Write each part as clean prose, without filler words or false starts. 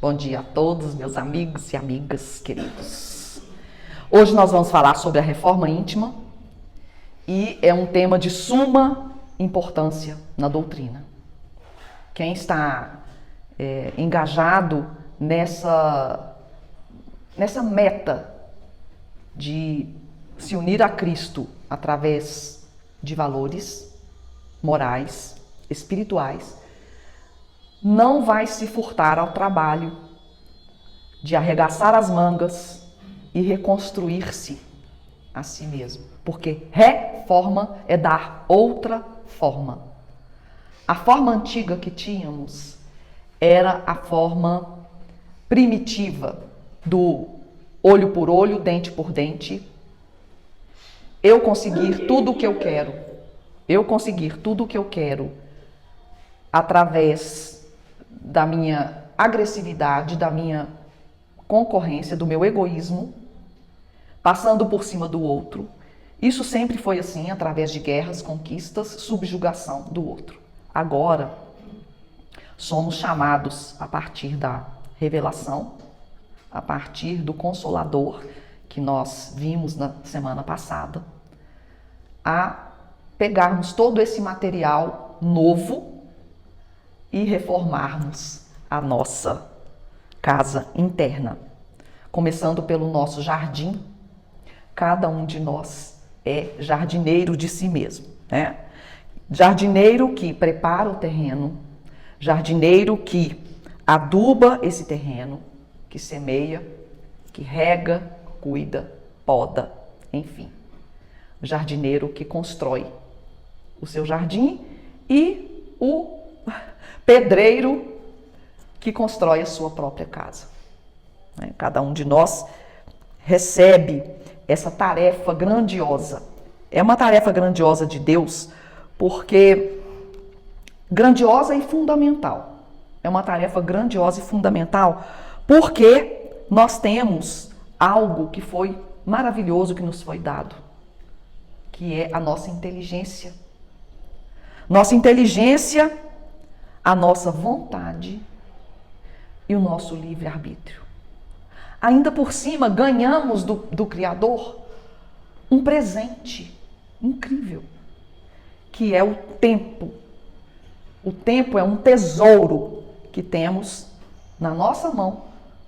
Bom dia a todos, meus amigos e amigas queridos. Hoje nós vamos falar sobre a reforma íntima e é um tema de suma importância na doutrina. Quem está engajado nessa meta de se unir a Cristo através de valores morais, espirituais, não vai se furtar ao trabalho de arregaçar as mangas e reconstruir-se a si mesmo. Porque reforma é dar outra forma. A forma antiga que tínhamos era a forma primitiva do olho por olho, dente por dente. Eu conseguir tudo o que eu quero. Eu conseguir tudo o que eu quero através da minha agressividade, da minha concorrência, do meu egoísmo, passando por cima do outro. Isso sempre foi assim, através de guerras, conquistas, subjugação do outro. Agora, somos chamados, a partir da revelação, a partir do Consolador, que nós vimos na semana passada, a pegarmos todo esse material novo e reformarmos a nossa casa interna. Começando pelo nosso jardim. Cada um de nós é jardineiro de si mesmo, né? Jardineiro que prepara o terreno, jardineiro que aduba esse terreno, que semeia, que rega, cuida, poda, enfim. Jardineiro que constrói o seu jardim e o pedreiro que constrói a sua própria casa. Cada um de nós recebe essa tarefa grandiosa. É uma tarefa grandiosa de Deus, porque grandiosa e fundamental. É uma tarefa grandiosa e fundamental, porque nós temos algo que foi maravilhoso que nos foi dado, que é a nossa inteligência. Nossa inteligência, a nossa vontade e o nosso livre-arbítrio. Ainda por cima, ganhamos do Criador um presente incrível, que é o tempo. O tempo é um tesouro que temos na nossa mão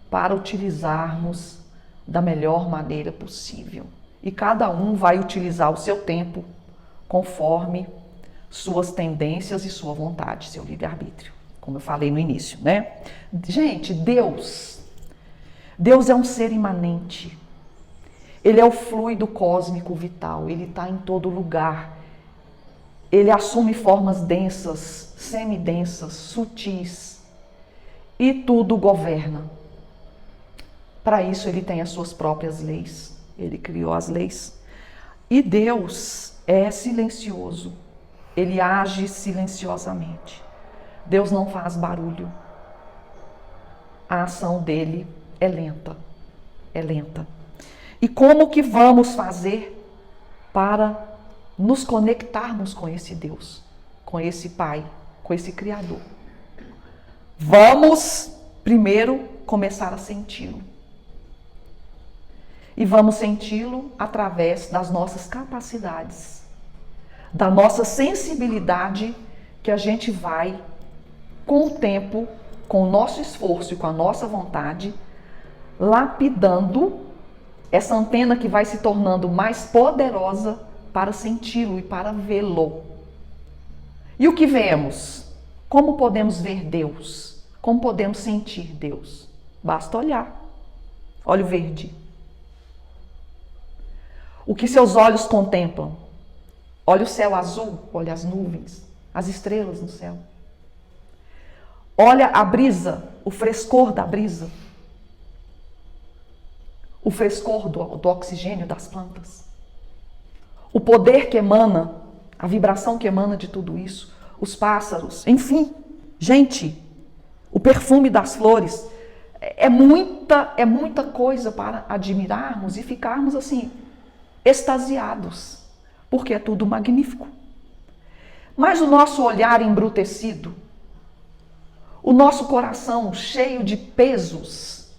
para utilizarmos da melhor maneira possível. E cada um vai utilizar o seu tempo conforme suas tendências e sua vontade, seu livre-arbítrio, como eu falei no início, né? Gente, Deus é um ser imanente. Ele é o fluido cósmico vital, ele está em todo lugar. Ele assume formas densas, semidensas, sutis, e tudo governa. Para isso ele tem as suas próprias leis, ele criou as leis. E Deus é silencioso. Ele age silenciosamente. Deus não faz barulho. A ação dele é lenta. É lenta. E como que vamos fazer para nos conectarmos com esse Deus, com esse Pai, com esse Criador? Vamos primeiro começar a senti-lo. E vamos senti-lo através das nossas capacidades, da nossa sensibilidade, que a gente vai, com o tempo, com o nosso esforço e com a nossa vontade, lapidando essa antena que vai se tornando mais poderosa para senti-lo e para vê-lo. E o que vemos? Como podemos ver Deus? Como podemos sentir Deus? Basta olhar. Olho verde. O que seus olhos contemplam? Olha o céu azul, olha as nuvens, as estrelas no céu. Olha a brisa, o frescor da brisa. O frescor do oxigênio das plantas. O poder que emana, a vibração que emana de tudo isso. Os pássaros, enfim. Gente, o perfume das flores. É muita coisa para admirarmos e ficarmos assim, extasiados. Porque é tudo magnífico. Mas o nosso olhar embrutecido, o nosso coração cheio de pesos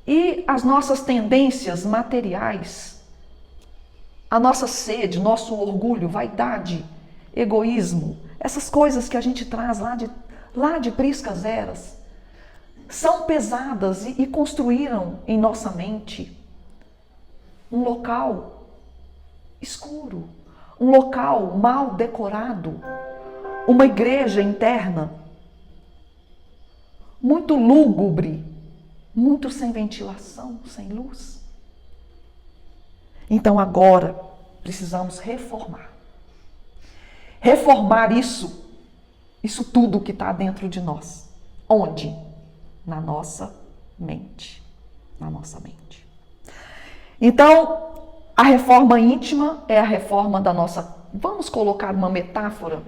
e as nossas tendências materiais, a nossa sede, nosso orgulho, vaidade, egoísmo, essas coisas que a gente traz lá de priscas eras, são pesadas e construíram em nossa mente um local escuro, um local mal decorado, uma igreja interna muito lúgubre, muito sem ventilação, sem luz. Então agora precisamos reformar. Reformar isso tudo que está dentro de nós. Onde? Na nossa mente. Na nossa mente. Então, a reforma íntima é a reforma da nossa... Vamos colocar uma metáfora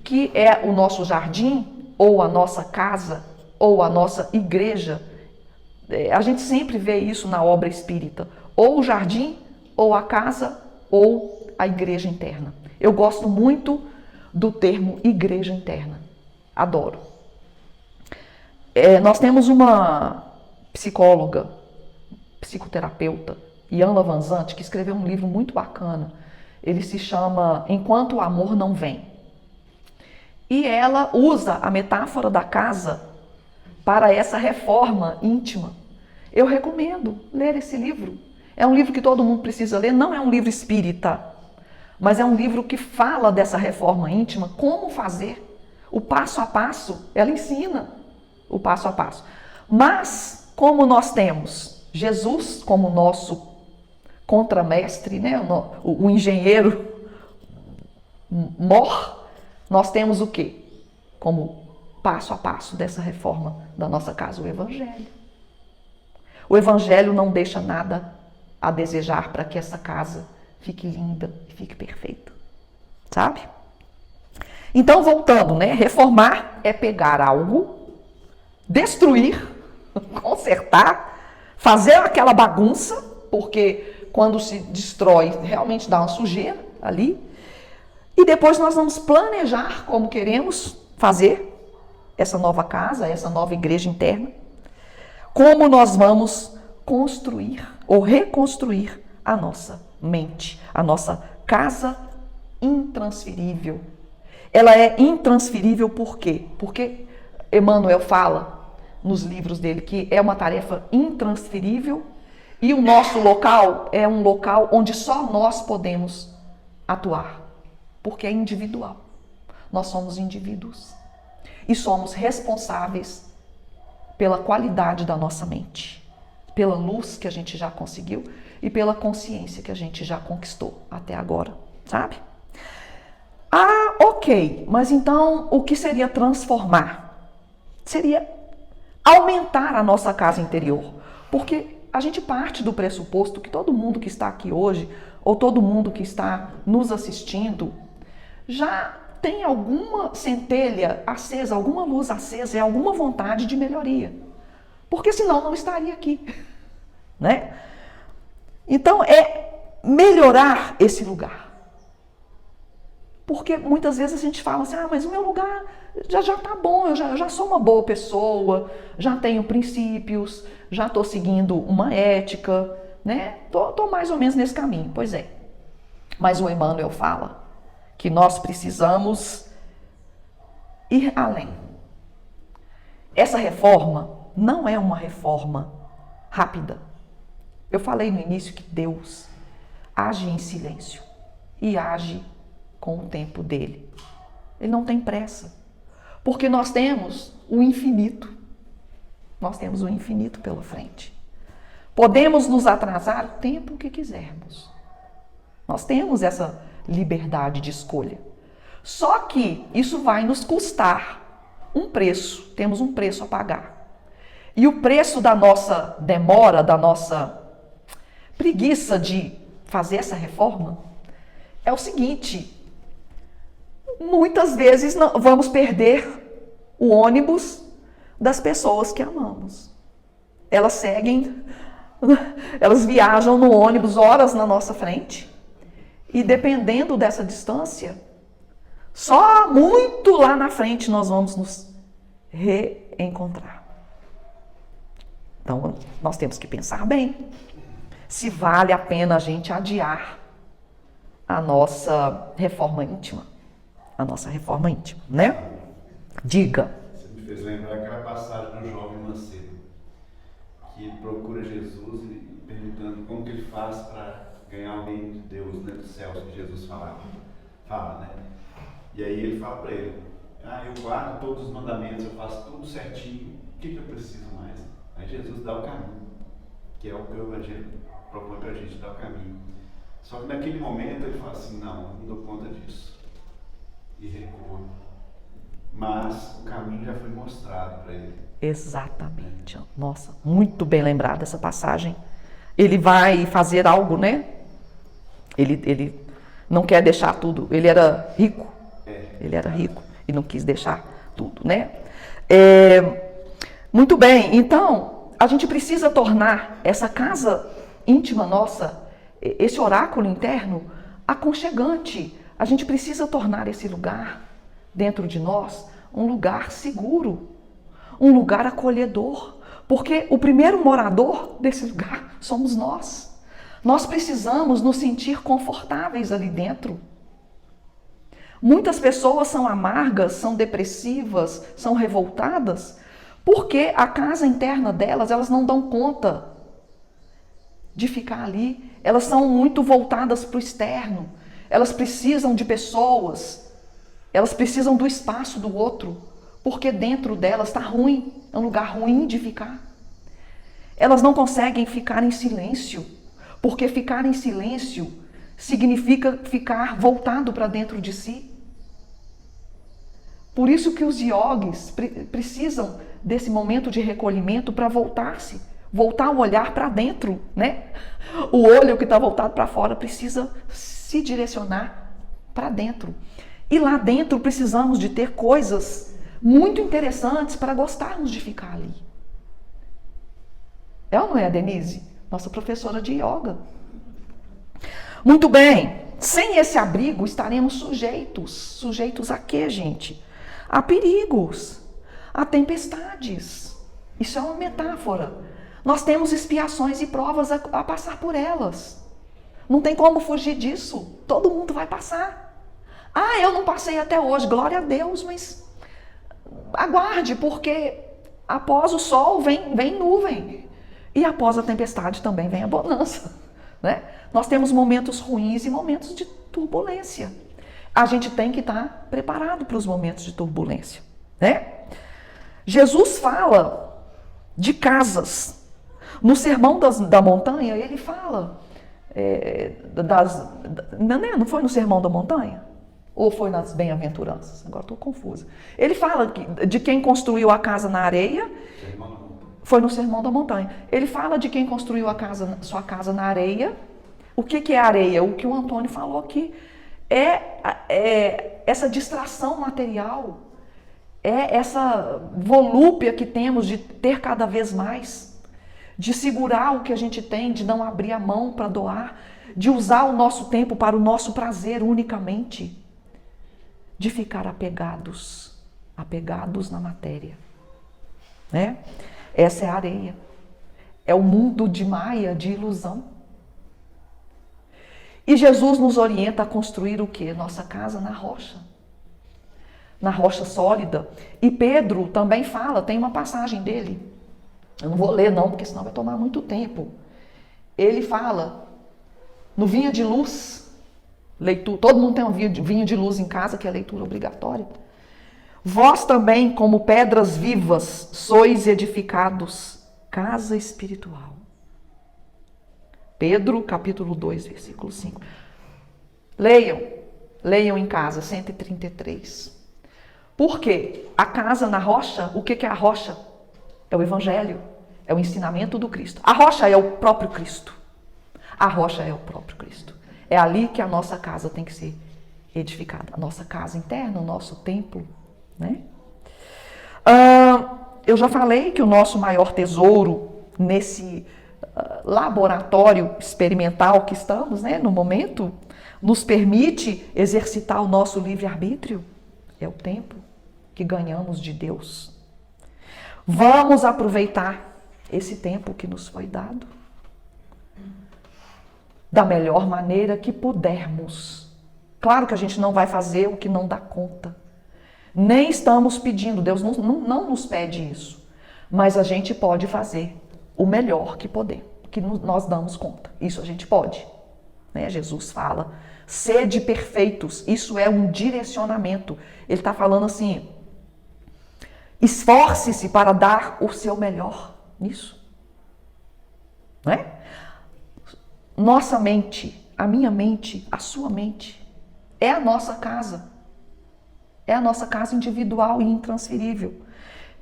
que é o nosso jardim, ou a nossa casa, ou a nossa igreja. A gente sempre vê isso na obra espírita. Ou o jardim, ou a casa, ou a igreja interna. Eu gosto muito do termo igreja interna. Adoro. Nós temos uma psicóloga, psicoterapeuta, Iana Van Zandt, que escreveu um livro muito bacana. Ele se chama Enquanto o Amor Não Vem. E ela usa a metáfora da casa para essa reforma íntima. Eu recomendo ler esse livro. É um livro que todo mundo precisa ler, não é um livro espírita, mas é um livro que fala dessa reforma íntima, como fazer. O passo a passo, ela ensina o passo a passo. Mas, como nós temos Jesus como nosso contramestre, né? o engenheiro mor, nós temos o quê? Como passo a passo dessa reforma da nossa casa, o Evangelho. O Evangelho não deixa nada a desejar para que essa casa fique linda e fique perfeita, sabe? Então, voltando, né? Reformar é pegar algo, destruir, consertar, fazer aquela bagunça, porque quando se destrói, realmente dá uma sujeira ali. E depois nós vamos planejar como queremos fazer essa nova casa, essa nova igreja interna. Como nós vamos construir ou reconstruir a nossa mente, a nossa casa intransferível. Ela é intransferível por quê? Porque Emmanuel fala nos livros dele que é uma tarefa intransferível e o nosso local é um local onde só nós podemos atuar, porque é individual. Nós somos indivíduos e somos responsáveis pela qualidade da nossa mente, pela luz que a gente já conseguiu e pela consciência que a gente já conquistou até agora, sabe? Ah, ok, mas então o que seria transformar? Seria aumentar a nossa casa interior, porque a gente parte do pressuposto que todo mundo que está aqui hoje, ou todo mundo que está nos assistindo, já tem alguma centelha acesa, alguma luz acesa e alguma vontade de melhoria. Porque senão não estaria aqui, né? Então é melhorar esse lugar. Porque muitas vezes a gente fala assim, mas o meu lugar já tá bom, eu já sou uma boa pessoa, já tenho princípios, já estou seguindo uma ética, né? Tô mais ou menos nesse caminho. Pois é. Mas o Emmanuel fala que nós precisamos ir além. Essa reforma não é uma reforma rápida. Eu falei no início que Deus age em silêncio e age com o tempo dele. Ele não tem pressa, porque nós temos o infinito. Nós temos o infinito pela frente. Podemos nos atrasar o tempo que quisermos. Nós temos essa liberdade de escolha. Só que isso vai nos custar um preço. Temos um preço a pagar. E o preço da nossa demora, da nossa preguiça de fazer essa reforma é o seguinte: muitas vezes vamos perder o ônibus das pessoas que amamos. Elas viajam no ônibus horas na nossa frente e dependendo dessa distância, só muito lá na frente nós vamos nos reencontrar. Então, nós temos que pensar bem se vale a pena a gente adiar a nossa reforma íntima. A nossa reforma íntima, né? Diga. Você me fez lembrar aquela passagem do jovem mancebo, que procura Jesus e perguntando como que ele faz para ganhar o reino de Deus, né, do céu, que Jesus fala, né? E aí ele fala para ele, eu guardo todos os mandamentos, eu faço tudo certinho, o que eu preciso mais? Aí Jesus dá o caminho, que é o que o Evangelho propõe para a gente, dar o caminho. Só que naquele momento ele fala assim, não dou conta disso. E recua. Mas o caminho já foi mostrado para ele. Exatamente. Nossa, muito bem lembrada essa passagem. Ele vai fazer algo, né? Ele não quer deixar tudo. Ele era rico. Ele era rico e não quis deixar tudo, né? Muito bem, então, a gente precisa tornar essa casa íntima nossa, esse oráculo interno, aconchegante. A gente precisa tornar esse lugar dentro de nós um lugar seguro, um lugar acolhedor, porque o primeiro morador desse lugar somos nós. Nós precisamos nos sentir confortáveis ali dentro. Muitas pessoas são amargas, são depressivas, são revoltadas, porque a casa interna delas, elas não dão conta de ficar ali. Elas são muito voltadas para o externo. Elas precisam de pessoas. Elas precisam do espaço do outro, porque dentro delas está ruim. É um lugar ruim de ficar. Elas não conseguem ficar em silêncio, porque ficar em silêncio significa ficar voltado para dentro de si. Por isso que os yogis precisam desse momento de recolhimento para voltar o olhar para dentro, né? O olho que está voltado para fora precisa se direcionar para dentro. E lá dentro precisamos de ter coisas muito interessantes para gostarmos de ficar ali. É ou não é, Denise? Nossa professora de yoga. Muito bem. Sem esse abrigo estaremos sujeitos. Sujeitos a quê, gente? A perigos, a tempestades. Isso é uma metáfora. Nós temos expiações e provas a passar por elas. Não tem como fugir disso. Todo mundo vai passar. Eu não passei até hoje, glória a Deus, mas aguarde, porque após o sol vem nuvem. E após a tempestade também vem a bonança, né? Nós temos momentos ruins e momentos de turbulência. A gente tem que estar preparado para os momentos de turbulência, né? Jesus fala de casas. No Sermão da Montanha, ele fala não foi no Sermão da Montanha? Ou foi nas Bem-aventuranças? Agora estou confusa. Ele fala de quem construiu a casa na areia. Foi no Sermão da Montanha. Ele fala de quem construiu sua casa na areia. O que é areia? O que o Antônio falou aqui. É essa distração material. É essa volúpia que temos de ter cada vez mais. De segurar o que a gente tem, de não abrir a mão para doar. De usar o nosso tempo para o nosso prazer unicamente. De ficar apegados na matéria, né? Essa é a areia, é o mundo de maia, de ilusão. E Jesus nos orienta a construir o quê? Nossa casa na rocha sólida. E Pedro também fala, tem uma passagem dele, eu não vou ler não, porque senão vai tomar muito tempo. Ele fala, no vinho de luz, leitura, todo mundo tem um vinho de luz em casa, que é leitura obrigatória. Vós também, como pedras vivas, sois edificados, casa espiritual. Pedro, capítulo 2, versículo 5. Leiam em casa, 133. Por quê? A casa na rocha, o que é a rocha? É o Evangelho, é o ensinamento do Cristo. A rocha é o próprio Cristo. A rocha é o próprio Cristo. É ali que a nossa casa tem que ser edificada. A nossa casa interna, o nosso templo, né? Eu já falei que o nosso maior tesouro nesse laboratório experimental que estamos, né, no momento, nos permite exercitar o nosso livre-arbítrio. É o tempo que ganhamos de Deus. Vamos aproveitar esse tempo que nos foi dado da melhor maneira que pudermos. Claro que a gente não vai fazer o que não dá conta. Nem estamos pedindo, Deus não nos pede isso. Mas a gente pode fazer o melhor que poder, que nós damos conta. Isso a gente pode. Né? Jesus fala, sede perfeitos. Isso é um direcionamento. Ele está falando assim, esforce-se para dar o seu melhor nisso. Não é? Nossa mente, a minha mente, a sua mente, é a nossa casa. É a nossa casa individual e intransferível.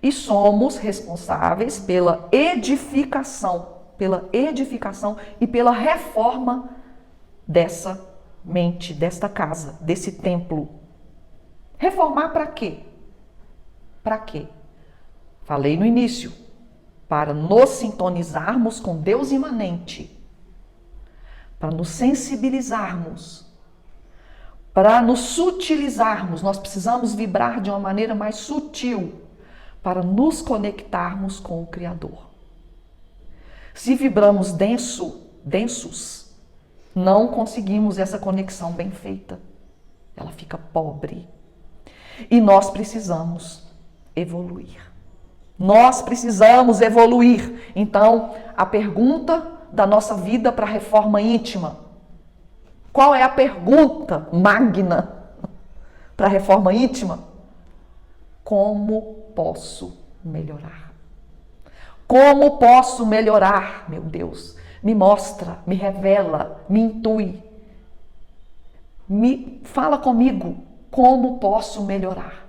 E somos responsáveis pela edificação e pela reforma dessa mente, desta casa, desse templo. Reformar para quê? Para quê? Falei no início, para nos sintonizarmos com Deus imanente, para nos sensibilizarmos, para nos sutilizarmos. Nós precisamos vibrar de uma maneira mais sutil para nos conectarmos com o Criador. Se vibramos densos, não conseguimos essa conexão bem feita. Ela fica pobre. E nós precisamos evoluir. Nós precisamos evoluir. Então, a pergunta da nossa vida para a reforma íntima. Qual é a pergunta magna para a reforma íntima? Como posso melhorar? Como posso melhorar, meu Deus? Me mostra, me revela, me intui. Fala comigo, como posso melhorar?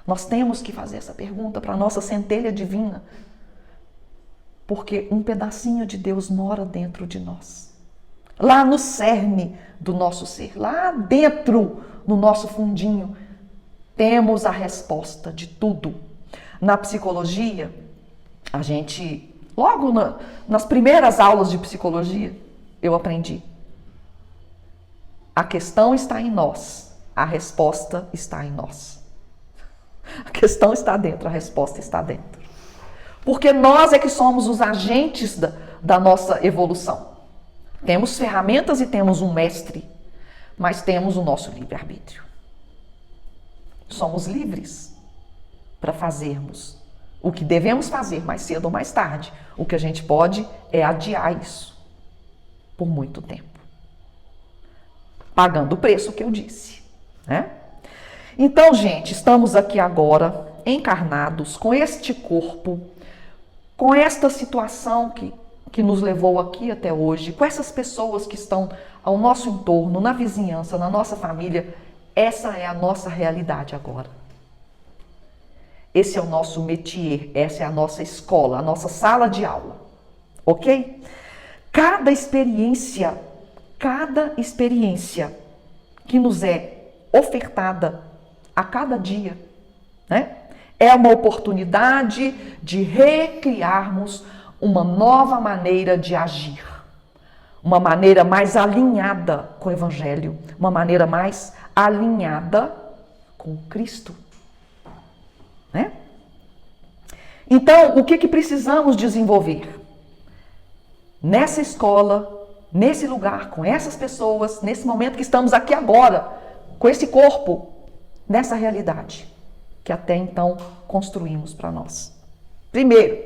Nós temos que fazer essa pergunta para a nossa centelha divina, porque um pedacinho de Deus mora dentro de nós. Lá no cerne do nosso ser, lá dentro, no nosso fundinho, temos a resposta de tudo. Na psicologia, a gente, logo nas primeiras aulas de psicologia, eu aprendi. A questão está em nós, a resposta está em nós. A questão está dentro, a resposta está dentro. Porque nós é que somos os agentes da nossa evolução. Temos ferramentas e temos um mestre, mas temos o nosso livre-arbítrio. Somos livres para fazermos o que devemos fazer mais cedo ou mais tarde. O que a gente pode é adiar isso por muito tempo, pagando o preço que eu disse, né? Então, gente, estamos aqui agora encarnados com este corpo, com esta situação que nos levou aqui até hoje, com essas pessoas que estão ao nosso entorno, na vizinhança, na nossa família. Essa é a nossa realidade agora. Esse é o nosso métier, essa é a nossa escola, a nossa sala de aula. Ok? Cada experiência que nos é ofertada a cada dia, né? É uma oportunidade de recriarmos uma nova maneira de agir. Uma maneira mais alinhada com o Evangelho, uma maneira mais alinhada com Cristo. Né? Então, o que precisamos desenvolver? Nessa escola, nesse lugar, com essas pessoas, nesse momento que estamos aqui agora, com esse corpo, nessa realidade que até então construímos para nós. Primeiro,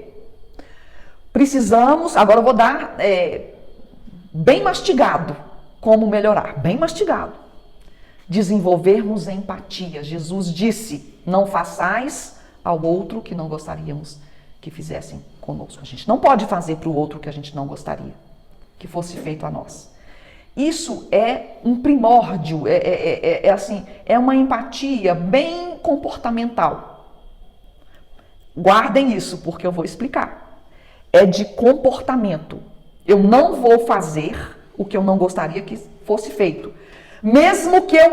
precisamos, agora eu vou dar bem mastigado como melhorar, bem mastigado. Desenvolvermos empatia. Jesus disse, não façais ao outro o que não gostaríamos que fizessem conosco. A gente não pode fazer para o outro o que a gente não gostaria que fosse feito a nós. Isso é um primórdio, é uma empatia bem comportamental. Guardem isso, porque eu vou explicar. É de comportamento. Eu não vou fazer o que eu não gostaria que fosse feito. Mesmo que eu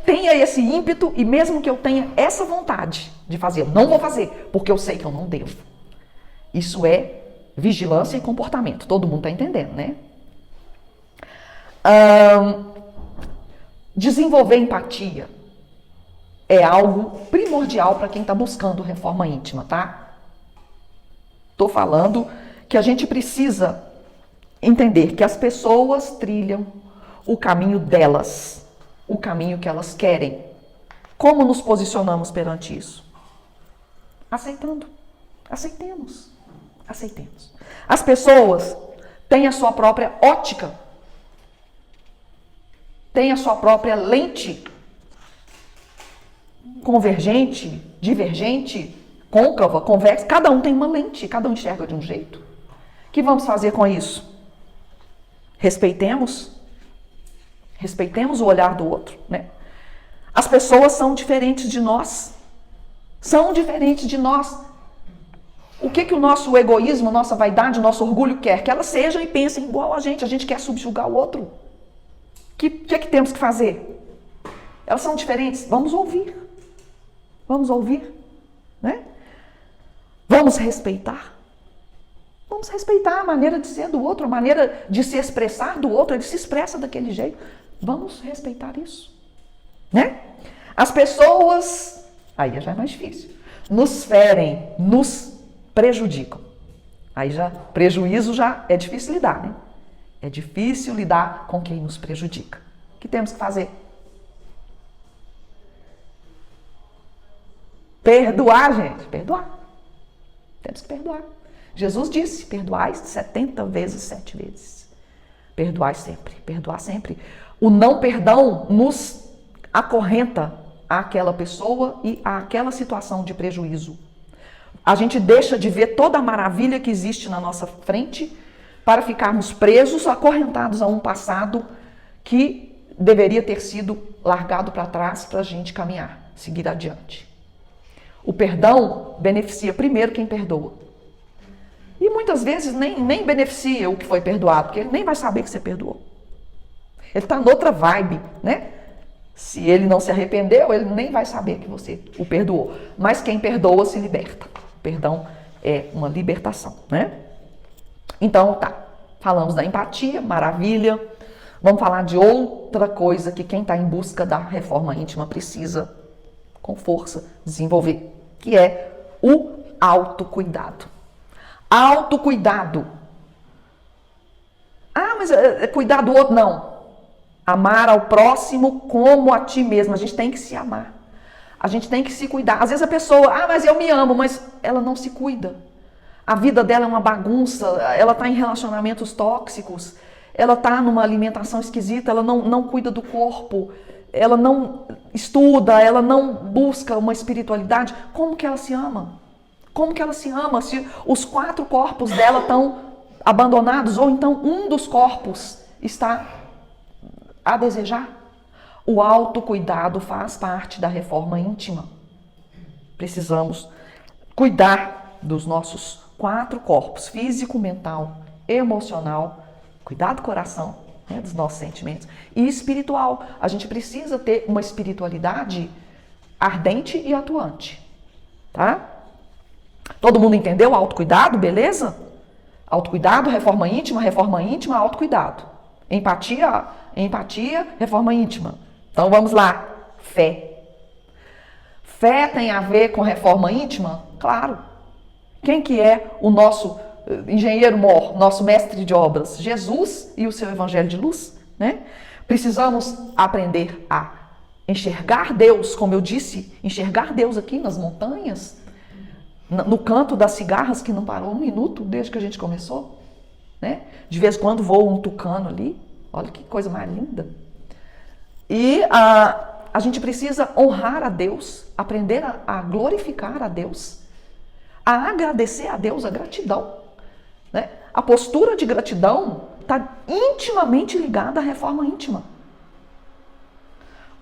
tenha esse ímpeto e mesmo que eu tenha essa vontade de fazer, eu não vou fazer, porque eu sei que eu não devo. Isso é vigilância e comportamento. Todo mundo está entendendo, né? Desenvolver empatia é algo primordial para quem está buscando reforma íntima, tá? Estou falando que a gente precisa entender que as pessoas trilham o caminho delas, o caminho que elas querem. Como nos posicionamos perante isso? Aceitando. Aceitemos. Aceitemos. As pessoas têm a sua própria ótica, têm a sua própria lente, convergente, divergente, côncava, convexa. Cada um tem uma lente, cada um enxerga de um jeito. O que vamos fazer com isso? Respeitemos o olhar do outro, né? As pessoas são diferentes de nós. São diferentes de nós. O que o nosso egoísmo, nossa vaidade, o nosso orgulho quer? Que elas sejam e pensem igual a gente quer subjugar o outro. O que temos que fazer? Elas são diferentes, vamos ouvir. Vamos ouvir, né? Vamos respeitar. Vamos respeitar a maneira de ser do outro, a maneira de se expressar do outro. Ele se expressa daquele jeito. Vamos respeitar isso, né? As pessoas, aí já é mais difícil, nos ferem, nos prejudicam. Aí já, prejuízo já é difícil lidar, né? É difícil lidar com quem nos prejudica. O que temos que fazer? Perdoar, gente. Perdoar. Temos que perdoar. Jesus disse, perdoai 70 vezes, 7 vezes. Perdoai sempre, perdoar sempre. O não perdão nos acorrenta àquela pessoa e àquela situação de prejuízo. A gente deixa de ver toda a maravilha que existe na nossa frente para ficarmos presos, acorrentados a um passado que deveria ter sido largado para trás para a gente caminhar, seguir adiante. O perdão beneficia primeiro quem perdoa. E muitas vezes nem beneficia o que foi perdoado, porque ele nem vai saber que você perdoou. Ele está noutra vibe, né? Se ele não se arrependeu, ele nem vai saber que você o perdoou. Mas quem perdoa se liberta. O perdão é uma libertação, né? Então, tá. Falamos da empatia, maravilha. Vamos falar de outra coisa que quem está em busca da reforma íntima precisa, com força, desenvolver, que é o autocuidado. Autocuidado. Ah, mas cuidar do outro, não. Amar ao próximo como a ti mesmo. A gente tem que se amar. A gente tem que se cuidar. Às vezes a pessoa, mas eu me amo, mas ela não se cuida. A vida dela é uma bagunça, ela está em relacionamentos tóxicos, ela está numa alimentação esquisita, ela não cuida do corpo, ela não estuda, ela não busca uma espiritualidade. Como que ela se ama? Como que ela se ama se os 4 corpos dela estão abandonados ou então um dos corpos está a desejar? O autocuidado faz parte da reforma íntima. Precisamos cuidar dos nossos 4 corpos, físico, mental, emocional, cuidar do coração, né, dos nossos sentimentos, e espiritual. A gente precisa ter uma espiritualidade ardente e atuante, tá? Todo mundo entendeu? Autocuidado, beleza? Autocuidado, reforma íntima, autocuidado. Empatia, reforma íntima. Então vamos lá. Fé. Fé tem a ver com reforma íntima? Claro. Quem que é o nosso engenheiro mor, nosso mestre de obras? Jesus e o seu evangelho de luz, né? Precisamos aprender a enxergar Deus, como eu disse, enxergar Deus aqui nas montanhas, no canto das cigarras, que não parou um minuto desde que a gente começou, né? De vez em quando voa um tucano ali, olha que coisa mais linda. E a gente precisa honrar a Deus, aprender a glorificar a Deus, a agradecer a Deus, a gratidão, né? A postura de gratidão está intimamente ligada à reforma íntima.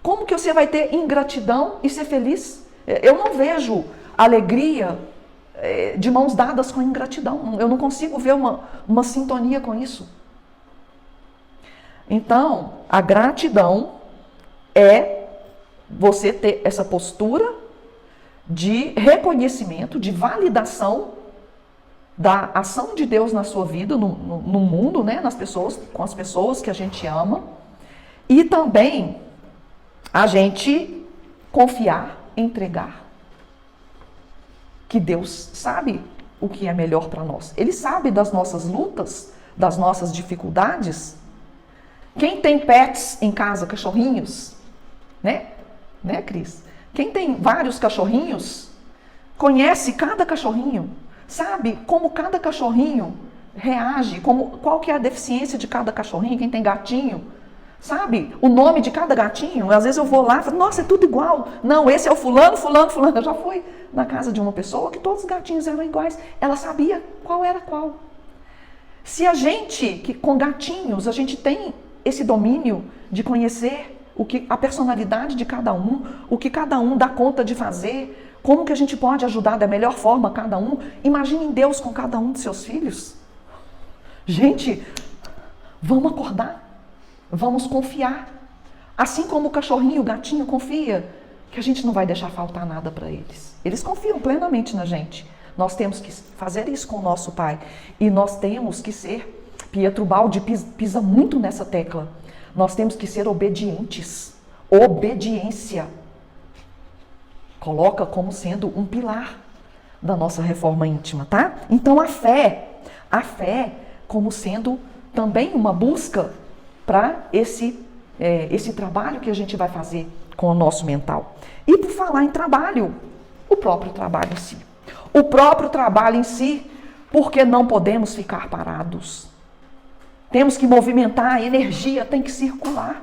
Como que você vai ter ingratidão e ser feliz? Eu não vejo alegria de mãos dadas com ingratidão. Eu não consigo ver uma sintonia com isso. Então, a gratidão é você ter essa postura de reconhecimento, de validação da ação de Deus na sua vida, no mundo, né? Nas pessoas, com as pessoas que a gente ama. E também a gente confiar, entregar, que Deus sabe o que é melhor para nós. Ele sabe das nossas lutas, das nossas dificuldades. Quem tem pets em casa, cachorrinhos, né, Cris? Quem tem vários cachorrinhos, conhece cada cachorrinho, sabe como cada cachorrinho reage, qual que é a deficiência de cada cachorrinho. Quem tem gatinho, sabe o nome de cada gatinho. Às vezes eu vou lá e falo, nossa, é tudo igual. Não, esse é o fulano, fulano, fulano. Eu já fui na casa de uma pessoa que todos os gatinhos eram iguais. Ela sabia qual era qual. Se a gente, que com gatinhos, a gente tem esse domínio de conhecer a personalidade de cada um, o que cada um dá conta de fazer, como que a gente pode ajudar da melhor forma cada um. Imaginem Deus com cada um de seus filhos. Gente, vamos acordar, vamos confiar. Assim como o cachorrinho, o gatinho confia, que a gente não vai deixar faltar nada para eles. Eles confiam plenamente na gente. Nós temos que fazer isso com o nosso Pai. E nós temos que ser, Pietro Baldi pisa muito nessa tecla, nós temos que ser obedientes. Obediência. Coloca como sendo um pilar da nossa reforma íntima, tá? Então a fé como sendo também uma busca para esse trabalho que a gente vai fazer com o nosso mental. E por falar em trabalho, o próprio trabalho em si. O próprio trabalho em si, porque não podemos ficar parados. Temos que movimentar, a energia tem que circular.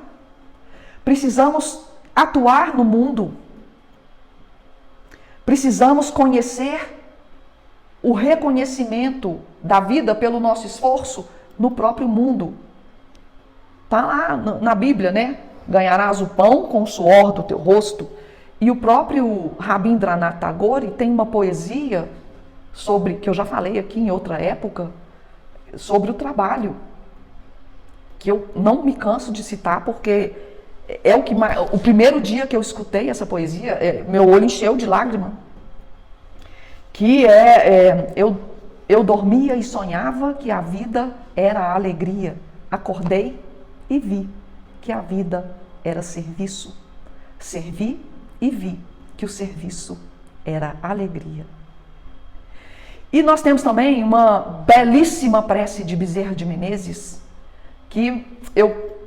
Precisamos atuar no mundo. Precisamos conhecer o reconhecimento da vida pelo nosso esforço no próprio mundo. Está lá na Bíblia, né? Ganharás o pão com o suor do teu rosto. E o próprio Rabindranath Tagore tem uma poesia sobre, que eu já falei aqui em outra época, sobre o trabalho, que eu não me canso de citar, porque é o primeiro dia que eu escutei essa poesia, meu olho encheu de lágrima, que eu dormia e sonhava que a vida era a alegria, acordei e vi que a vida era serviço, servi e vi que o serviço era alegria. E nós temos também uma belíssima prece de Bezerra de Menezes, que eu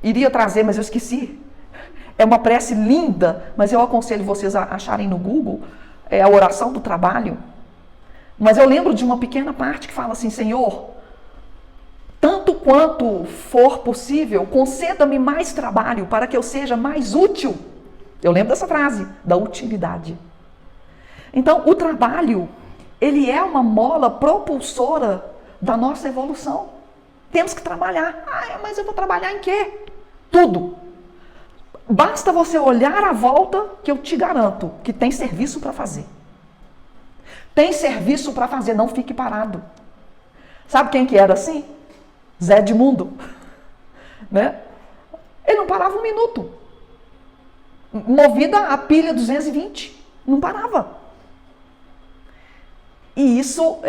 iria trazer, mas eu esqueci. É uma prece linda, mas eu aconselho vocês a acharem no Google, é a oração do trabalho. Mas eu lembro de uma pequena parte que fala assim: Senhor, tanto quanto for possível, conceda-me mais trabalho para que eu seja mais útil. Eu lembro dessa frase, da utilidade. Então, o trabalho, ele é uma mola propulsora da nossa evolução. Temos que trabalhar. Mas eu vou trabalhar em quê? Tudo. Basta você olhar à volta que eu te garanto que tem serviço para fazer. Tem serviço para fazer, não fique parado. Sabe quem que era assim? Zé Edmundo. Né? Ele não parava um minuto. Movida a pilha 220. Não parava. E isso,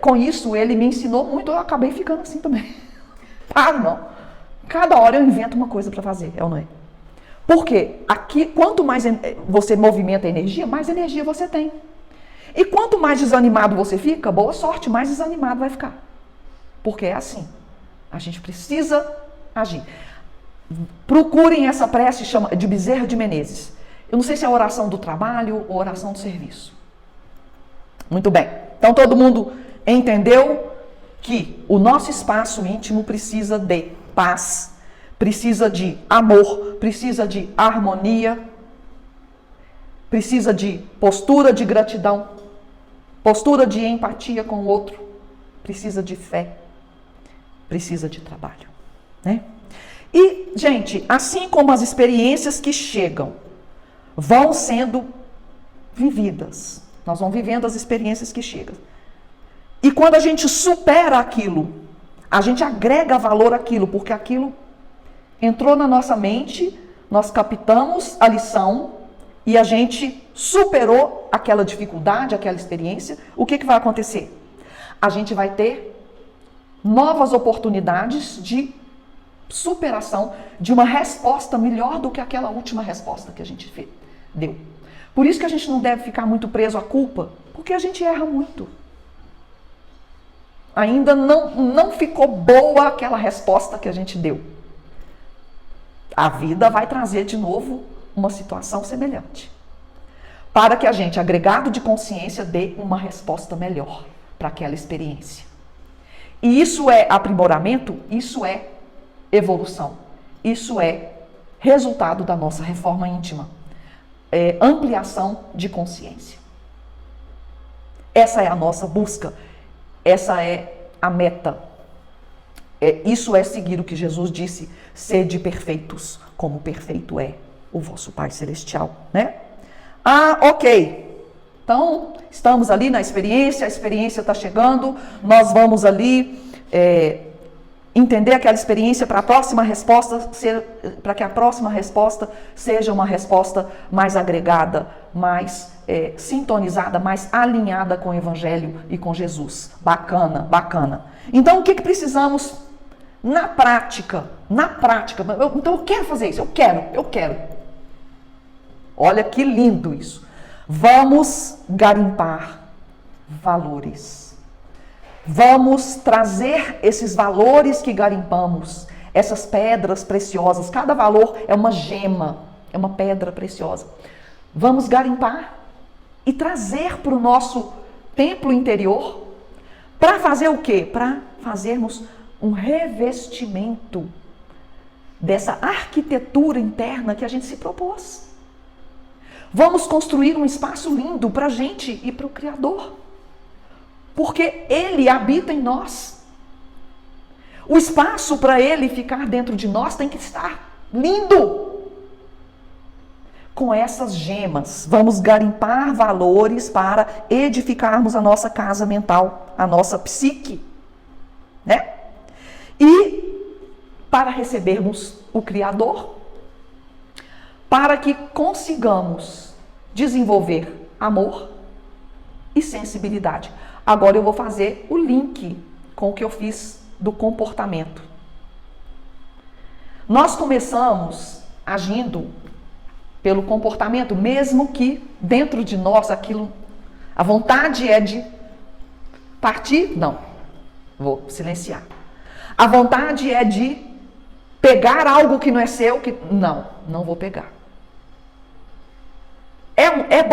com isso, ele me ensinou muito, eu acabei ficando assim também. Paro não. Cada hora eu invento uma coisa para fazer, é ou não é? Porque aqui, quanto mais você movimenta a energia, mais energia você tem. E quanto mais desanimado você fica, boa sorte, mais desanimado vai ficar. Porque é assim. A gente precisa agir. Procurem essa prece de Bezerra de Menezes. Eu não sei se é a oração do trabalho ou a oração do serviço. Muito bem. Então todo mundo entendeu que o nosso espaço íntimo precisa de paz, precisa de amor, precisa de harmonia, precisa de postura de gratidão, postura de empatia com o outro, precisa de fé, precisa de trabalho, né? E, gente, assim como as experiências que chegam vão sendo vividas, nós vamos vivendo as experiências que chegam. E quando a gente supera aquilo, a gente agrega valor àquilo, porque aquilo entrou na nossa mente, nós captamos a lição e a gente superou aquela dificuldade, aquela experiência. O que vai acontecer? A gente vai ter novas oportunidades de superação, de uma resposta melhor do que aquela última resposta que a gente deu. Por isso que a gente não deve ficar muito preso à culpa, porque a gente erra muito. ainda não ficou boa aquela resposta que a gente deu. A vida vai trazer de novo uma situação semelhante, para que a gente, agregado de consciência, dê uma resposta melhor para aquela experiência. E isso é aprimoramento, isso é evolução, isso é resultado da nossa reforma íntima, ampliação de consciência. Essa é a nossa busca, essa é a meta. Isso é seguir o que Jesus disse: sede perfeitos, como perfeito é o vosso Pai Celestial, né? Ok. Então, estamos ali na experiência, a experiência está chegando, nós vamos ali entender aquela experiência para a próxima resposta, para que a próxima resposta seja uma resposta mais agregada, mais sintonizada, mais alinhada com o Evangelho e com Jesus. Bacana, bacana. Então, o que precisamos na prática? Então, eu quero fazer isso, eu quero. Olha que lindo isso. Vamos garimpar valores. Vamos trazer esses valores que garimpamos, essas pedras preciosas. Cada valor é uma gema, é uma pedra preciosa. Vamos garimpar e trazer para o nosso templo interior. Para fazer o quê? Para fazermos um revestimento dessa arquitetura interna que a gente se propôs. Vamos construir um espaço lindo para a gente e para o Criador. Porque Ele habita em nós. O espaço para Ele ficar dentro de nós tem que estar lindo. Com essas gemas, vamos garimpar valores para edificarmos a nossa casa mental, a nossa psique, né? E para recebermos o Criador, para que consigamos desenvolver amor e sensibilidade. Agora eu vou fazer o link com o que eu fiz do comportamento. Nós começamos agindo pelo comportamento, mesmo que dentro de nós aquilo, a vontade é de partir, não, vou silenciar. A vontade é de pegar algo que não é seu, que não vou pegar. É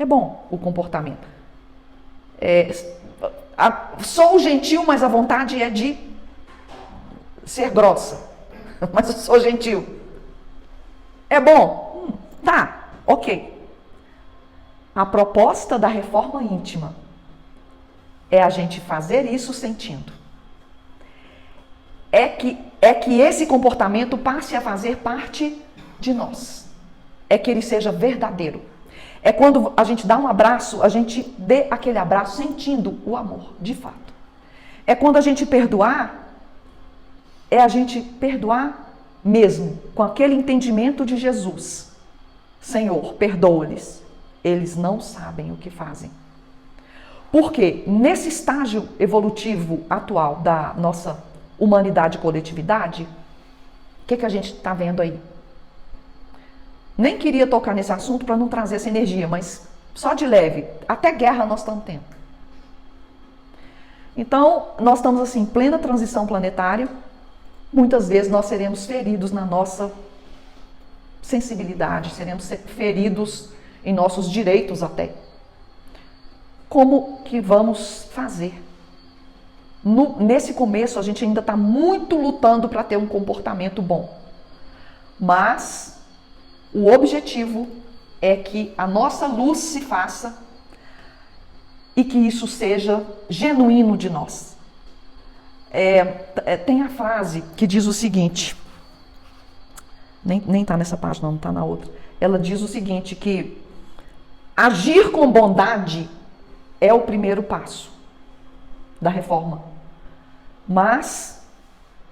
bom o comportamento. Sou gentil, mas a vontade é de ser grossa. Mas eu sou gentil. É bom? Tá, ok. A proposta da reforma íntima é a gente fazer isso sentindo. É que esse comportamento passe a fazer parte de nós. É que ele seja verdadeiro. É quando a gente dá um abraço, a gente dê aquele abraço sentindo o amor, de fato. É quando a gente perdoar, é a gente perdoar mesmo, com aquele entendimento de Jesus. Senhor, perdoa-lhes, eles não sabem o que fazem. Porque nesse estágio evolutivo atual da nossa humanidade e coletividade, o que a gente está vendo aí? Nem queria tocar nesse assunto para não trazer essa energia, mas só de leve, até guerra nós estamos tendo. Então, nós estamos assim, em plena transição planetária. Muitas vezes nós seremos feridos na nossa sensibilidade, seremos feridos em nossos direitos até. Como que vamos fazer? Nesse começo, a gente ainda está muito lutando para ter um comportamento bom. Mas o objetivo é que a nossa luz se faça e que isso seja genuíno de nós. Tem a frase que diz o seguinte, nem está nessa página, não está na outra. Ela diz o seguinte, que agir com bondade é o primeiro passo da reforma. Mas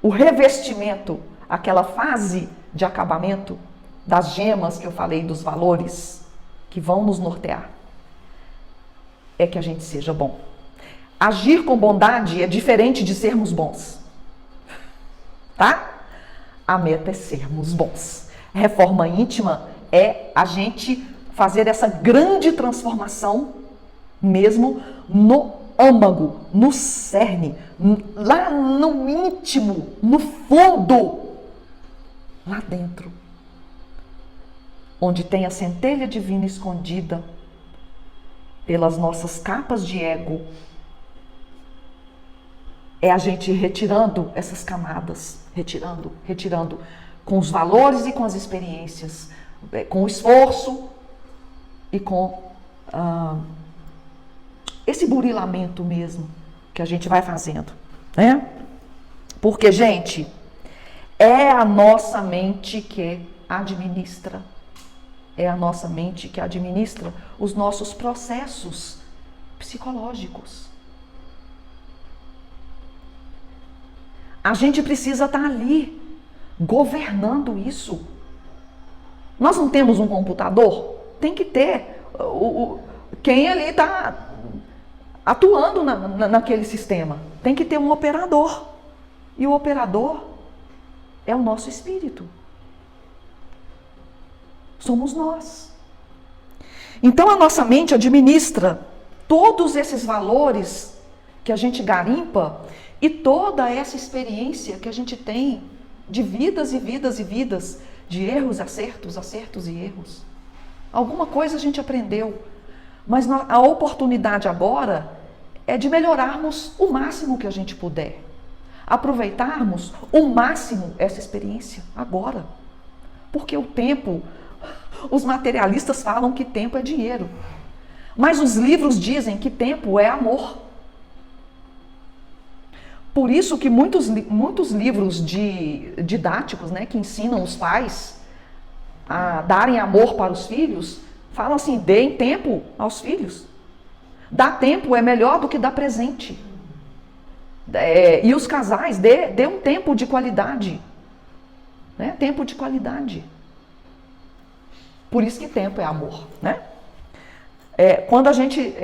o revestimento, aquela fase de acabamento das gemas que eu falei, dos valores que vão nos nortear, é que a gente seja bom. Agir com bondade é diferente de sermos bons. Tá? A meta é sermos bons. Reforma íntima é a gente fazer essa grande transformação mesmo no âmago, no cerne, lá no íntimo, no fundo, lá dentro, onde tem a centelha divina escondida pelas nossas capas de ego, é a gente retirando essas camadas, retirando com os valores e com as experiências, com o esforço e com esse burilamento mesmo que a gente vai fazendo, né? Porque, gente, é a nossa mente que administra, os nossos processos psicológicos. A gente precisa estar ali, governando isso. Nós não temos um computador? Tem que ter quem ali está atuando naquele sistema. Tem que ter um operador. E o operador é o nosso espírito. Somos nós. Então a nossa mente administra todos esses valores que a gente garimpa e toda essa experiência que a gente tem de vidas e vidas e vidas, de erros, acertos, acertos e erros. Alguma coisa a gente aprendeu, mas a oportunidade agora é de melhorarmos o máximo que a gente puder. Aproveitarmos o máximo essa experiência agora. Porque o tempo, os materialistas falam que tempo é dinheiro. Mas os livros dizem que tempo é amor. Por isso que muitos livros didáticos, né, que ensinam os pais a darem amor para os filhos, falam assim, deem tempo aos filhos. Dar tempo é melhor do que dar presente. E os casais, dê um tempo de qualidade. Né? Tempo de qualidade. Por isso que tempo é amor. Né? Quando a gente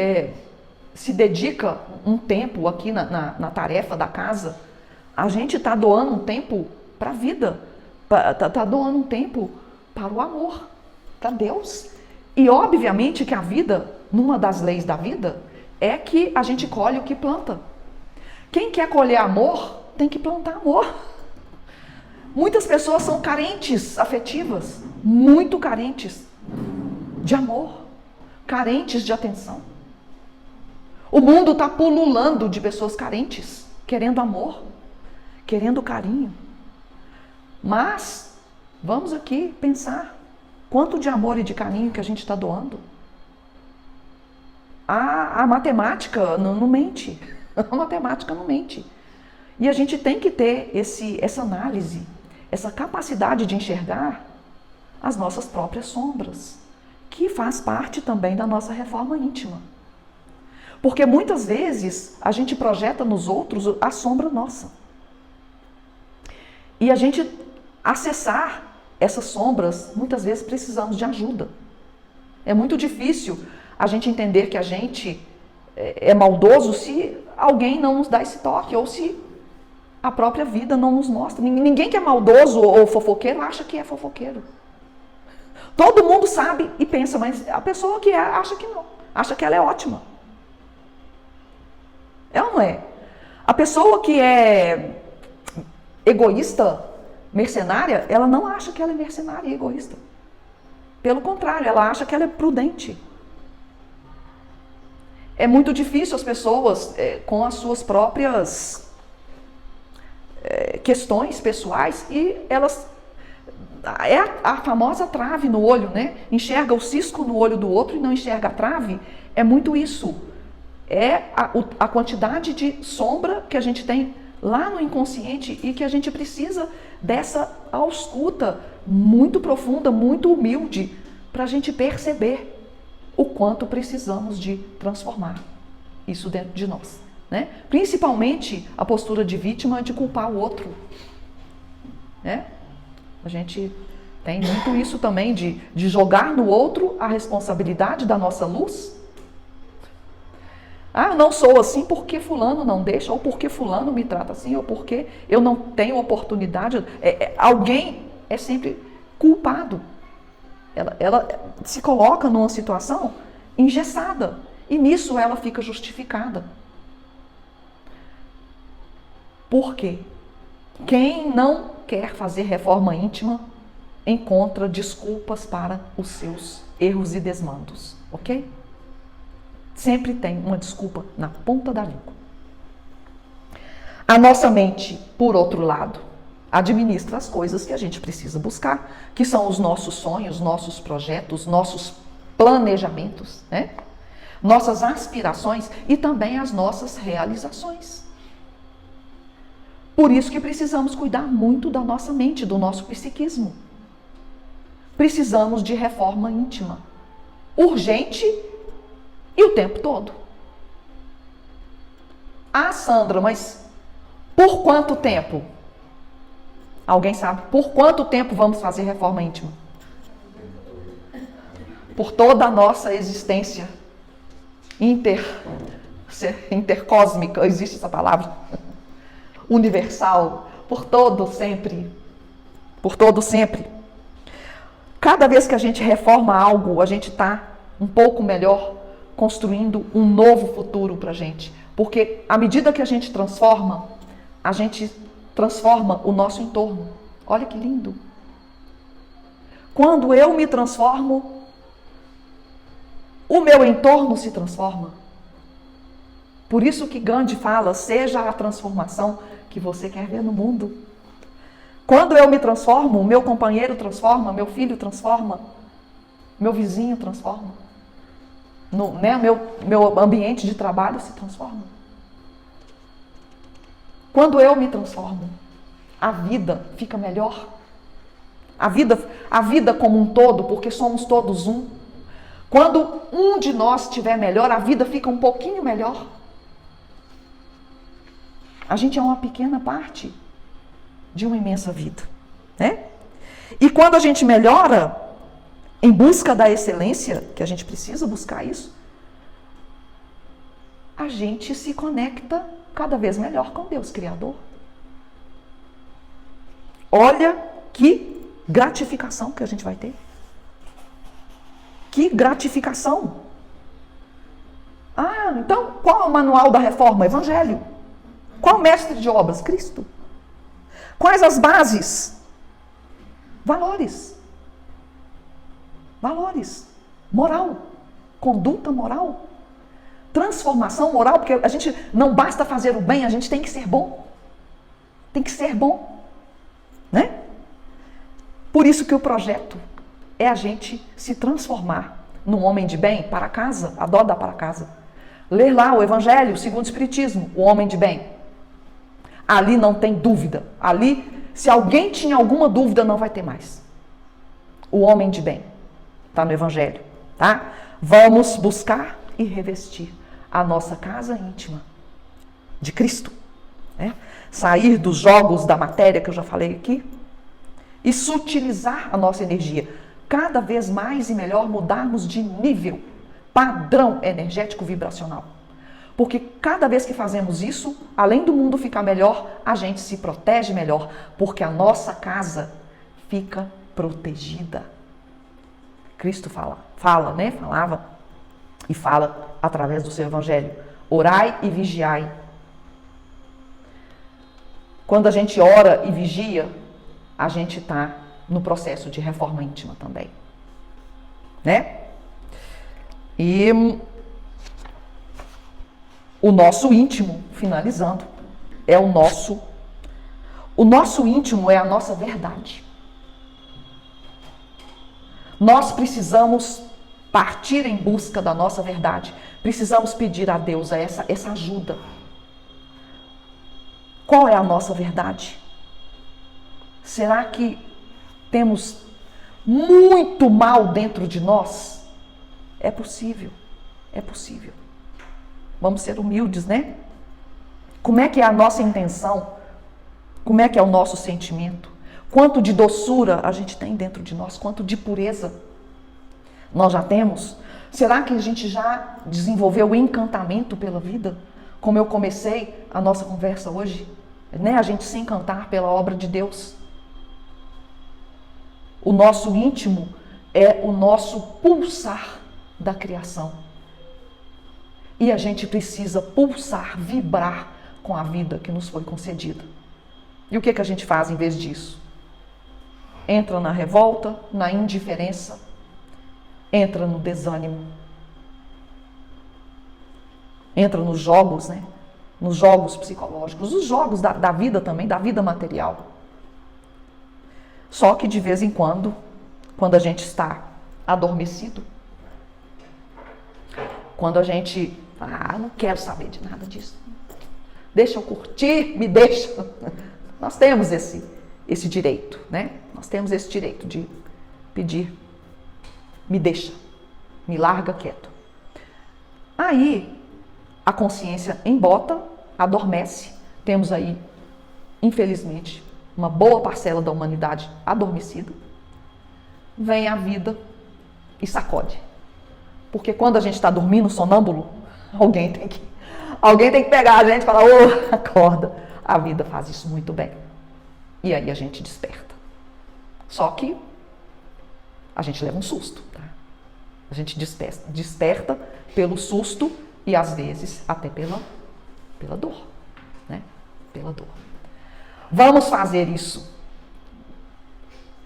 se dedica um tempo aqui na tarefa da casa, a gente está doando um tempo para a vida. Está doando um tempo para o amor, para Deus. E obviamente que a vida, numa das leis da vida, é que a gente colhe o que planta. Quem quer colher amor, tem que plantar amor. Muitas pessoas são carentes afetivas, muito carentes de amor, carentes de atenção. O mundo está pululando de pessoas carentes, querendo amor, querendo carinho. Mas, vamos aqui pensar, quanto de amor e de carinho que a gente está doando? A matemática não mente. A matemática não mente. E a gente tem que ter essa análise, essa capacidade de enxergar as nossas próprias sombras, que faz parte também da nossa reforma íntima. Porque muitas vezes a gente projeta nos outros a sombra nossa. E a gente acessar essas sombras, muitas vezes precisamos de ajuda. É muito difícil a gente entender que a gente é maldoso se alguém não nos dá esse toque, ou se a própria vida não nos mostra. Ninguém que é maldoso ou fofoqueiro acha que é fofoqueiro. Todo mundo sabe e pensa, mas a pessoa que acha que não, acha que ela é ótima. É ou não é? A pessoa que é egoísta, mercenária, ela não acha que ela é mercenária e egoísta. Pelo contrário, ela acha que ela é prudente. É muito difícil as pessoas, com as suas próprias questões pessoais, e elas... É a famosa trave no olho, né? Enxerga o cisco no olho do outro e não enxerga a trave. É muito isso. É a quantidade de sombra que a gente tem lá no inconsciente e que a gente precisa dessa ausculta muito profunda, muito humilde, para a gente perceber o quanto precisamos de transformar isso dentro de nós, né? Principalmente a postura de vítima de culpar o outro, né? A gente tem muito isso também de jogar no outro a responsabilidade da nossa luz. Ah, eu não sou assim porque fulano não deixa, ou porque fulano me trata assim, ou porque eu não tenho oportunidade. Alguém é sempre culpado. Ela se coloca numa situação engessada, e nisso ela fica justificada. Por quê? Quem não quer fazer reforma íntima encontra desculpas para os seus erros e desmandos, ok? Sempre tem uma desculpa na ponta da língua. A nossa mente, por outro lado, administra as coisas que a gente precisa buscar, que são os nossos sonhos, nossos projetos, nossos planejamentos, né? Nossas aspirações e também as nossas realizações. Por isso que precisamos cuidar muito da nossa mente, do nosso psiquismo. Precisamos de reforma íntima, urgente e o tempo todo. Ah, Sandra, mas por quanto tempo? Alguém sabe? Por quanto tempo vamos fazer reforma íntima? Por toda a nossa existência intercósmica, existe essa palavra? Universal, por todo sempre. Por todo sempre. Cada vez que a gente reforma algo, a gente está um pouco melhor construindo um novo futuro para a gente. Porque à medida que a gente transforma o nosso entorno. Olha que lindo. Quando eu me transformo, o meu entorno se transforma. Por isso que Gandhi fala, seja a transformação que você quer ver no mundo. Quando eu me transformo, o meu companheiro transforma, meu filho transforma, meu vizinho transforma. Meu ambiente de trabalho se transforma. Quando eu me transformo, a vida fica melhor. A vida como um todo, porque somos todos um. Quando um de nós estiver melhor, a vida fica um pouquinho melhor. A gente é uma pequena parte de uma imensa vida, né? E quando a gente melhora, em busca da excelência, que a gente precisa buscar isso, a gente se conecta cada vez melhor com Deus Criador. Olha que gratificação que a gente vai ter. Que gratificação. Ah, então qual é o manual da reforma? Evangelho. Qual o mestre de obras? Cristo. Quais as bases? Valores. Valores. Moral. Conduta moral. Transformação moral, porque a gente não basta fazer o bem, a gente tem que ser bom. Tem que ser bom. Né? Por isso que o projeto é a gente se transformar num homem de bem para casa, adoro dar para casa. Ler lá o Evangelho segundo o Espiritismo, o homem de bem. Ali não tem dúvida. Ali, se alguém tinha alguma dúvida, não vai ter mais. O homem de bem. Está no Evangelho. Tá? Vamos buscar e revestir a nossa casa íntima de Cristo. Né? Sair dos jogos da matéria que eu já falei aqui e sutilizar a nossa energia. Cada vez mais e melhor mudarmos de nível, padrão energético vibracional. Porque cada vez que fazemos isso, além do mundo ficar melhor, a gente se protege melhor, porque a nossa casa fica protegida. Cristo falava e fala através do seu Evangelho. Orai e vigiai. Quando a gente ora e vigia, a gente está no processo de reforma íntima também. Né? E o nosso íntimo, finalizando, é o nosso íntimo é a nossa verdade. Nós precisamos partir em busca da nossa verdade. Precisamos pedir a Deus essa ajuda. Qual é a nossa verdade? Será que temos muito mal dentro de nós? É possível, é possível. Vamos ser humildes, né? Como é que é a nossa intenção? Como é que é o nosso sentimento? Quanto de doçura a gente tem dentro de nós? Quanto de pureza nós já temos? Será que a gente já desenvolveu o encantamento pela vida? Como eu comecei a nossa conversa hoje, né? A gente se encantar pela obra de Deus. O nosso íntimo é o nosso pulsar da criação. E a gente precisa pulsar, vibrar com a vida que nos foi concedida. E o que a gente faz em vez disso? Entra na revolta, na indiferença, entra no desânimo, entra nos jogos, né? Nos jogos psicológicos, os jogos da vida também, da vida material. Só que de vez em quando a gente está adormecido, quando a gente, não quero saber de nada disso, deixa eu curtir, me deixa. Nós temos esse direito, né? Nós temos esse direito de pedir, me deixa, me larga quieto. Aí a consciência embota, adormece. Temos aí, infelizmente, uma boa parcela da humanidade adormecida. Vem a vida e sacode. Porque quando a gente está dormindo, sonâmbulo, alguém tem que pegar a gente e falar, acorda. A vida faz isso muito bem. E aí a gente desperta. Só que a gente leva um susto, tá? A gente desperta pelo susto e às vezes até pela dor, né? Pela dor. Vamos fazer isso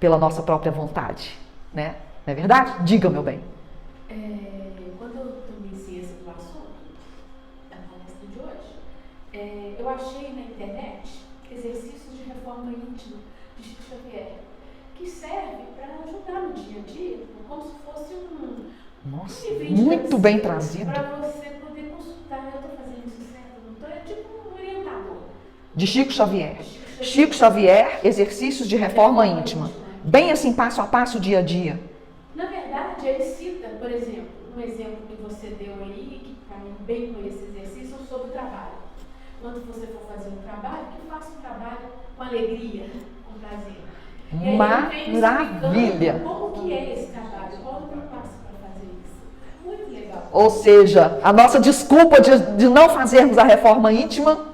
pela nossa própria vontade, né? Não é verdade? Diga, meu bem. Quando eu comecei esse assunto, a palestra de hoje, eu achei na internet exercícios de reforma íntima de Chico Xavier, que serve para ajudar no dia a dia, como se fosse Nossa, livrinho muito bem trazido. para você poder consultar, eu estou fazendo isso certo, não estou? É tipo um orientador. De Chico Xavier. Chico Xavier, exercícios de reforma íntima. Bem assim, passo a passo, dia a dia. Na verdade, ele cita, por exemplo, um exemplo que você deu aí, que caiu bem com esse exercício, sobre o trabalho. Quando você for fazer um trabalho, que faça um trabalho com alegria, com prazer. E aí Maravilha! Como que é esse trabalho? Qual o passo para fazer isso? Muito legal. Ou seja, a nossa desculpa de não fazermos a reforma íntima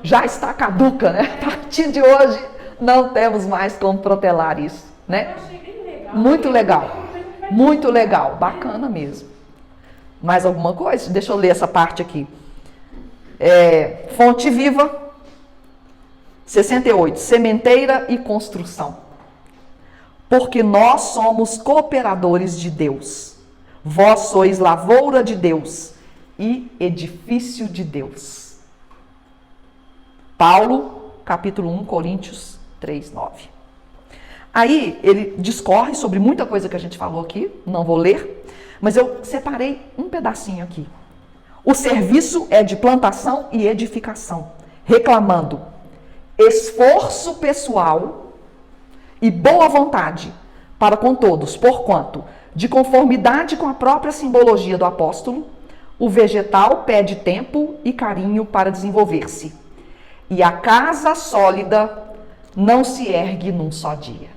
já está caduca, né? A partir de hoje, não temos mais como protelar isso, né? Eu achei bem legal. Muito legal. Muito legal. Bacana mesmo. Mais alguma coisa? Deixa eu ler essa parte aqui. Fonte Viva, 68. Sementeira e construção. Porque nós somos cooperadores de Deus. Vós sois lavoura de Deus e edifício de Deus. Paulo, capítulo 1, Coríntios 3, 9. Aí ele discorre sobre muita coisa que a gente falou aqui, não vou ler, mas eu separei um pedacinho aqui. O serviço é de plantação e edificação, reclamando esforço pessoal e boa vontade para com todos, porquanto, de conformidade com a própria simbologia do apóstolo, o vegetal pede tempo e carinho para desenvolver-se. E a casa sólida não se ergue num só dia.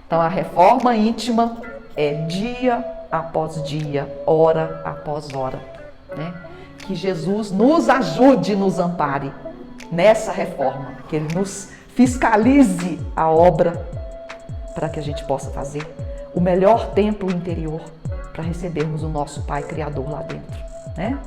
Então, a reforma íntima é dia após dia, hora após hora, né? Que Jesus nos ajude, nos ampare nessa reforma, que Ele nos fiscalize a obra para que a gente possa fazer o melhor templo interior para recebermos o nosso Pai Criador lá dentro, né?